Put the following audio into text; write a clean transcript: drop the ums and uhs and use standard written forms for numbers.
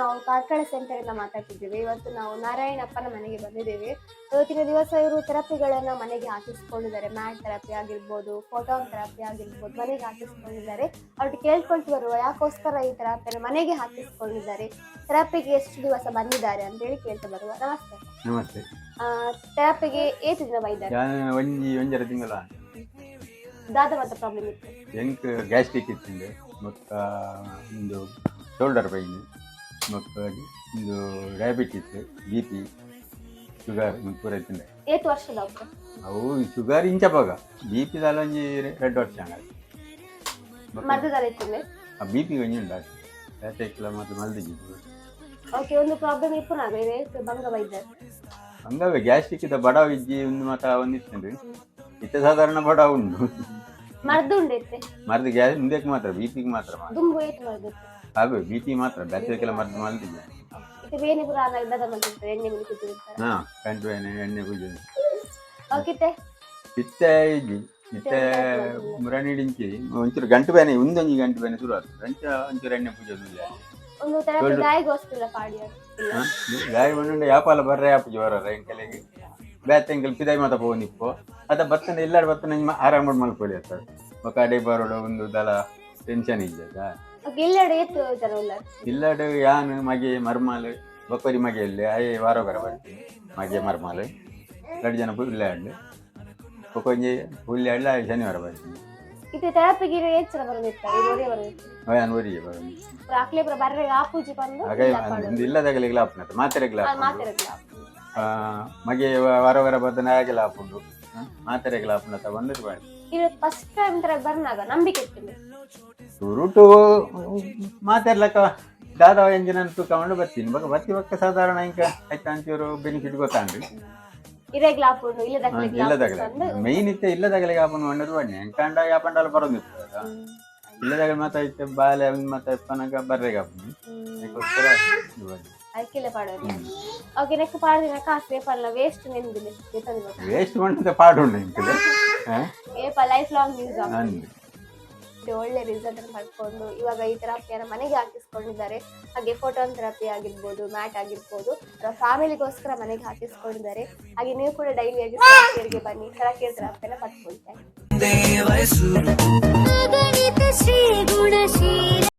ನಾವು ಕಾರ್ಕಳ ಸೆಂಟರ್ ಇಂದ ಮಾತಾಡ್ತಿದ್ದೀವಿ. ಇವತ್ತು ನಾವು ನಾರಾಯಣಪ್ಪನ ಮನೆಗೆ ಬಂದಿದ್ದೇವೆ. ಇವತ್ತಿನ ದಿವಸ ಇವರು ಥೆರಪಿಗಳನ್ನ ಮನೆಗೆ ಹಾಕಿಸ್ಕೊಂಡಿದ್ದಾರೆ. ಮ್ಯಾಟ್ ಥೆರಪಿ ಆಗಿರ್ಬೋದು, ಫೋಟೋನ್ ಥೆರಪಿ ಆಗಿರ್ಬೋದು, ಮನೆಗೆ ಹಾಕಿಸ್ಕೊಂಡಿದ್ದಾರೆ. ಅವ್ರಿಗೆ ಕೇಳ್ಕೊಂಡು ಬರುವ ಯಾಕೋಸ್ಕರ ಈ ಥೆರಪಿಯನ್ನು ಮನೆಗೆ ಹಾಕಿಸ್ಕೊಂಡಿದ್ದಾರೆ, ಥೆರಪಿಗೆ ಎಷ್ಟು ದಿವಸ ಬಂದಿದ್ದಾರೆ ಅಂತೇಳಿ ಕೇಳ್ತಾ ಬರುವ. ನಮಸ್ತೆ. ನಮಸ್ತೆ. ಥೆರಪಿಗೆ ಏತು ದಿನ ಬೈದ್ದಾರೆ? ಒಂದರ ತಿಂಗಳ ದಾದ ಮತ್ತೆ ಪ್ರಾಬ್ಲಮ್ ಇತ್ತು. ಎಂಕ್ ಗ್ಯಾಸ್ಟ್ರಿಕ್ ಇತ್ತು ಮತ್ತು ಒಂದು ಶೋಲ್ಡರ್ ಪೈನ್ ಮತ್ತು ಒಂದು ಡಯಾಬಿಟಿಸ್, ಬಿ ಪಿ, ಶುಗರ್ ಪೂರ ಇತ್ತಂಡೆ. ಏತು ವರ್ಷದ ಅವು ಶುಗರ್ ಇಂಚ ಬಾಗ ಬಿ ಪಿ ದಾಲ ಒಂಜಿ 2 ವರ್ಷ ಮದ್ದದಾಲ ಇತ್ತು. ಬಿ ಪಿ ಒಂಜಿ ಉಂಡ ಯಾತೈಕ್ಲ ಮತ್ತು ಮಲ್ದಿದ್ದು. ಓಕೆ, ಒಂದು ಪ್ರಾಬ್ಲಮ್ ಇಪ್ಪು ನಾಗ ಇದೆ ಬಂಗ ಬೈದ್ದಾರೆ. ಹಂಗವೇ ಗ್ಯಾಸ್ಟ್ರಿಕ್ ಇದ್ದ ಬಡಾವ್ ಇಜ್ಜಿ ಒಂದು ಮಾತ ಒಂದಿತ್ತಂಡ್ರಿ. ಇತ್ತ ಸಾಧಾರಣ ಬಡಾವ್ ಉಂಡು. ಮರ್ದು ಉಂಡೈತೆ ಮರ್ದು ಗ್ಯಾಸ್ ಮುಂದಕ್ಕೆ ಮಾತ್ರ ಬಿ ಪಿಗೆ ಮಾತ್ರ ದುಂಬು ಏತು ಮರ್ದು ಹಾಗೂ ಬಿ ಪಿ ಮಾತ್ರ ಬ್ಯಾಟ್ರಿಕೆಲ್ಲ ಮರ್ದು ಮಲ್ದಿದ್ದೆ. ಇದು ಬೇನೆ ಪುರ ದಾದ ಮಾಡ್ತಿರ್ತಾರೆ, ಎಣ್ಣೆ ಮೇಲೆ ಕೂತಿರ್ತಾರೆ. ಹಾ, ಕಂಟು ಎಣ್ಣೆ ಪೂಜೆ ಓಕೆ. ಇತ್ತೆ ಇಜ್ಜಿ ಇತ್ತೆ ಮುರಣಿಡಿಂಚಿ ಒಂಚೂರು ಗಂಟು ಬೇನೆ ಒಂದೊಂಜಿ ಗಂಟು ಬೇನೆ ಶುರು ಆಗ್ತದೆ. ಒಂಚೂರು ಎಣ್ಣೆ ಪೂಜೆ ಒಂದು ಥೆರಪಿ ಗಾಯಗೋಸ್ಕರ ಪಾಡಿ ಗಾಯ ಬಂಡು ಯಾಪಲ್ಲ ಬರ್ರೆ ಯಾಪ ಜೋರ ಎಂಕಲೆಗೆ ಬ್ಯಾತ್ ಎಂಕಲ್ ಪಿದಾಯಿ ಮಾತ ಪೋನಿಪ್ಪು ಅದ ಬತ್ತಂಡ ಎಲ್ಲಾರು ಬತ್ತನ ಆರಾಮ ಮಲ್ಕೊಳ್ಳಿ ಆಗ್ತದೆ. ಒಕ್ಕಡೆ ಬರೋಡ ಒಂದು ದಲ ಟೆನ್ಷನ್ ಇದ್ದದ ಇಲ್ಲಡು ಯಾನ್ ಮಗೆ ಮರ್ಮಾಲ್ ಬೊಕ್ಕರಿ ಮಗೆಯಲ್ಲಿ ಅಯ್ಯ ವಾರೋಗರ ಬರ್ತೀನಿ ಮಗೆ ಮರ್ಮಾಲ್ 2 ಜನ ಹುಲ್ಲೆ ಆಡ್ಲು ಒಕ್ಕೊಂಜಿ ಹುಲ್ಲೆ ಆಡ್ಲ ಶನಿವಾರ ಬರ್ತೀನಿ. ಇದು ಥೆರಪಿಗೆ ಏಚರ ಬರದಿರ್ತಾರೆ ಓರಿಯ ಬರದಿರ್ತಾರೆ ಯಾನ್ ಓರಿಯ ಬರೋದು ರಾಕ್ಲೆ ಬರ್ರೆ ಆಪೂಜಿ ಬಂದು ಹಾಗೆ ಒಂದು ಇಲ್ಲದಾಗಲಿ ಗ್ಲಾಪ್ ನತ ಮಾತ್ರೆ ಗ್ಲಾಪ್ ಮಗೆ ವಾರೋಗರ ಬದನ ಹಾಗೆ ಲಾಪ್ ಉಂಟು ಮಾತ್ರೆ ಗ್ಲಾಪ್ ನತ ಬಂದ್ರೆ ಮಾಡಿ. ಇದು ಫಸ್ಟ್ ಟೈಮ್ ತರ ಬರ್ನಾಗ ನಂಬಿಕೆ ಇರ್ತದೆ. ಸುರುಟು ಮಾತಾಡ್ಲಕ್ಕ ದಾದ ಎಂಜಿನ ತೂಕೊಂಡು ಬರ್ತೀನಿ ಬತ್ತಿ ಬಕ್ಕ ಸಾಧಾರಣ ಇಂಕ ಆಯ್ತಾ ಅಂಚೂರು ಬೆನಿಫಿಟ್ ಗೊತ್ತಾಂಡ್ರಿ. ಇಲ್ಲದಾಗಲಿ ಮೈನ್ ಇತ್ತೆ ಇಲ್ಲದಾಗಲಿಗೆ ಆಪನ್ ಒಂಡದು ಬಣ್ಣೆ ಎಂಕಂಡ ಯಾಪಂಡಲ್ಲ ಬರೋದಿತ್ತು ಇಲ್ಲದಾಗ ಮಾತಾಯ್ತು ಬಾಲೆ ಮತ್ತೆ ಪನಕ ಬರ್ರೆಗೆ ಆಪನ್ ವೇಸ್ಟ್ ಮಾಡಿದ ಪಾಡುಂಡು ಲೈಫ್ ಲಾಂಗ್ ಯೂಸ್ ಒಳ್ಳೆ ರಿಸಲ್ಟ್ ಪಡ್ಕೊಂಡು ಇವಾಗ ಈ ಥೆರಪಿಯನ್ನು ಮನೆಗೆ ಹಾಕಿಸ್ಕೊಂಡಿದ್ದಾರೆ. ಹಾಗೆ ಫೋಟೋನ್ ಥೆರಪಿ ಆಗಿರ್ಬೋದು, ಮ್ಯಾಟ್ ಆಗಿರ್ಬೋದು, ಫ್ಯಾಮಿಲಿಗೋಸ್ಕರ ಮನೆಗೆ ಹಾಕಿಸ್ಕೊಂಡಿದ್ದಾರೆ. ಹಾಗೆ ನೀವು ಕೂಡ ಡೈಲಿಯಾಗಿ ಸೆರಾಕೇರ್ಗೆ ಬನ್ನಿ, ಸೆರಾಕೇರ್ ಥೆರಪಿಯನ್ನು ಪಡ್ಕೊಳ್ತಾರೆ.